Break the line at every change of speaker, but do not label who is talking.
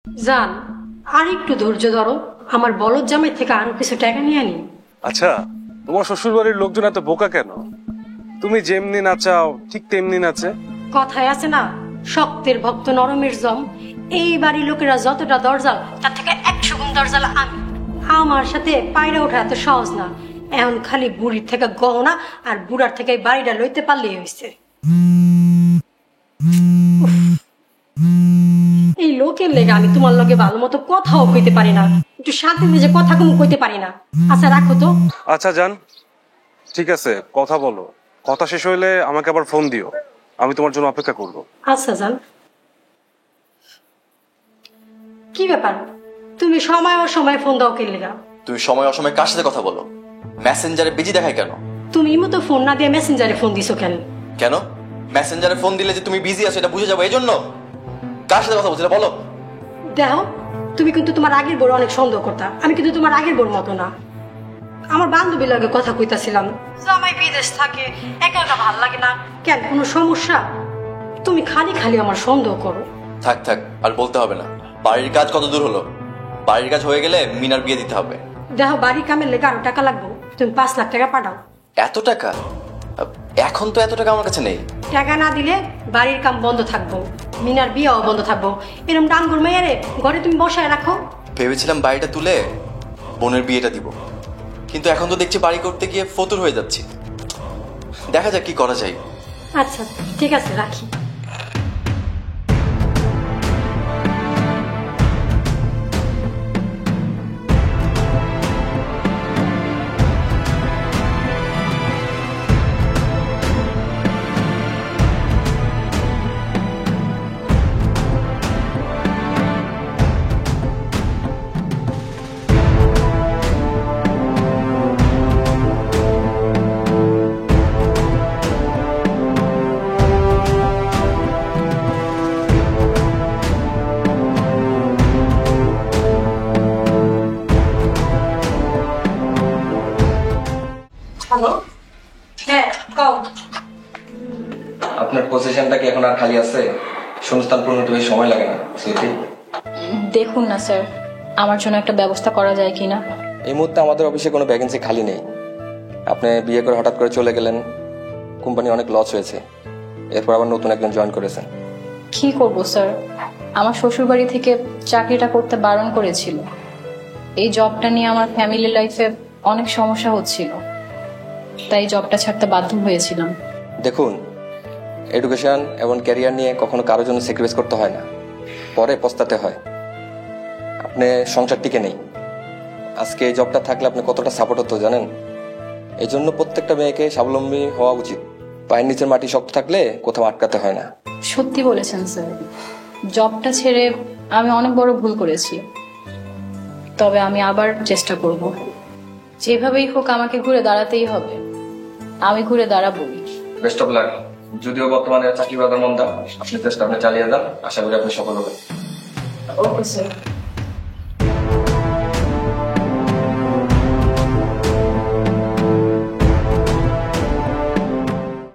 জান, আর একটু ধৈর্য ধরো, আমার বলদ জামাই থেকে আরো কিছু টাকা নিয়ে আনি।
আচ্ছা, তোমার শ্বশুর বাড়ির লোকজন এত বোকা কেন? তুমি যেমনি নাচাও ঠিক তেমনি নাচে।
কথায় আছে না, শক্তের ভক্ত নরমের জম। এই বাড়ির লোকেরা যতটা দরজাল, তার থেকে 100 গুণ দরজাল আমি। আমার সাথে পায়রা ওঠা এত সহজ না। এখন খালি বুড়ির থেকে গহনা আর বুড়ার থেকে এই বাড়িটা লইতে পারলেই হয়েছে। এই লোকের লেগে আমি তোমার লগে ভালো মতো কথাও কইতে পারি না, একটু শান্তি নিজে কথা কম কইতে পারি না। আচ্ছা রাখো তো।
আচ্ছা জান, ঠিক আছে, কথা বলো। কথা শেষ হইলে আমাকে আবার ফোন দিও, আমি তোমার জন্য অপেক্ষা করবো।
আচ্ছা জান। কি ব্যাপার, তুমি সময় অসময়ে ফোন দাও কে লেগা?
তুমি সময় অসময় কার সাথে কথা বলো? মেসেঞ্জারে বিজি দেখায় কেন?
তুমি মতো ফোন না দিয়ে মেসেঞ্জারে ফোন দিছো কেন?
কেন মেসেঞ্জারে ফোন দিলে যে তুমি বিজি আছো এটা বুঝে যাবো, এই জন্য? কার সাথে কথা বলছিলে বলো?
দেখো, তুমি কিন্তু তোমার আগের বড় অনেক সন্দেহ করতা, আমি কিন্তু তোমার আগের বড় মতো না। আমার বান্ধবীর লগে কথা কইতাছিলাম, জামাই বিদেশ থাকে, একা একা ভাল লাগে না। কেন, কোনো সমস্যা? তুমি খালি খালি আমার সন্দেহ করো।
থাক থাক, আর বলতে হবে না। বাড়ির কাজ কত দূর হলো? বাড়ির কাজ হয়ে গেলে মিনার বিয়ে দিতে হবে।
দেখো, বাড়ির কামের লেগে আরো টাকা লাগবে, তুমি 5 লাখ টাকা পাঠাও।
এত টাকা? এখন তো এত টাকা আমার কাছে নেই।
টাকা না দিলে বাড়ির কাম বন্ধ থাকবো, মিনার বিয়েও বন্ধ থাকবো। এরকম ডাঙ্গুর মেয়ারে ঘরে তুমি বসায় রাখো।
ভেবেছিলাম বাড়িটা তুলে বোনের বিয়েটা দিব, কিন্তু এখন তো দেখছি বাড়ি করতে গিয়ে ফতুর হয়ে যাচ্ছি। দেখা যাক কি করা যায়।
আচ্ছা ঠিক আছে, রাখি। হ্যালো, হ্যাঁ কও।
আপনার পজিশনটা কি এখন আর খালি আছে? শূন্যস্থান পূরণ হতে বেশি সময় লাগে না সুইটি।
দেখুন না স্যার, আমার জন্য একটা ব্যবস্থা করা যায় কিনা।
এই মুহূর্তে আমাদের অফিসে কোনো ভ্যাকেন্সি খালি নেই। আপনি বিয়ে করে হঠাৎ করে চলে গেলেন, কোম্পানি অনেক লস হয়েছে, এরপর আবার নতুন একজন জয়েন করেছেন।
কি করব স্যার, আমার শ্বশুরবাড়ি থেকে চাকরিটা করতে বারণ করেছিল। এই জবটা নিয়ে আমার ফ্যামিলি লাইফে অনেক সমস্যা হচ্ছিল, তাই জবটা ছাড়তে বাধ্য হয়েছিলাম।
দেখুন, এডুকেশন এবং ক্যারিয়ার নিয়ে কখনো কারোর জন্য স্যাক্রিফাইস করতে হয় না, পরে পস্তাতে হয়। আপনি সংসার টিকে নেই, আজকে এই জবটা থাকলে আপনি কতটা সাপোর্ট হতো জানেন? এই জন্য প্রত্যেকটা মেয়েকে স্বাবলম্বী হওয়া উচিত। পায়ের নিচের মাটি শক্ত থাকলে কোথাও আটকাতে হয় না।
সত্যি বলেছেন স্যার, জবটা ছেড়ে আমি অনেক বড় ভুল করেছি, তবে আমি আবার চেষ্টা করব। যেভাবেই হোক আমাকে ঘুরে দাঁড়াতেই হবে, আমি ঘুরে দাঁড়াবো।
Best of luck. যদিও বর্তমানে চাকরি বাজার মন্দা, আপনি চেষ্টা আপনি চালিয়ে যান, আশা করি আপনি সফল হবেন।
Okay sir.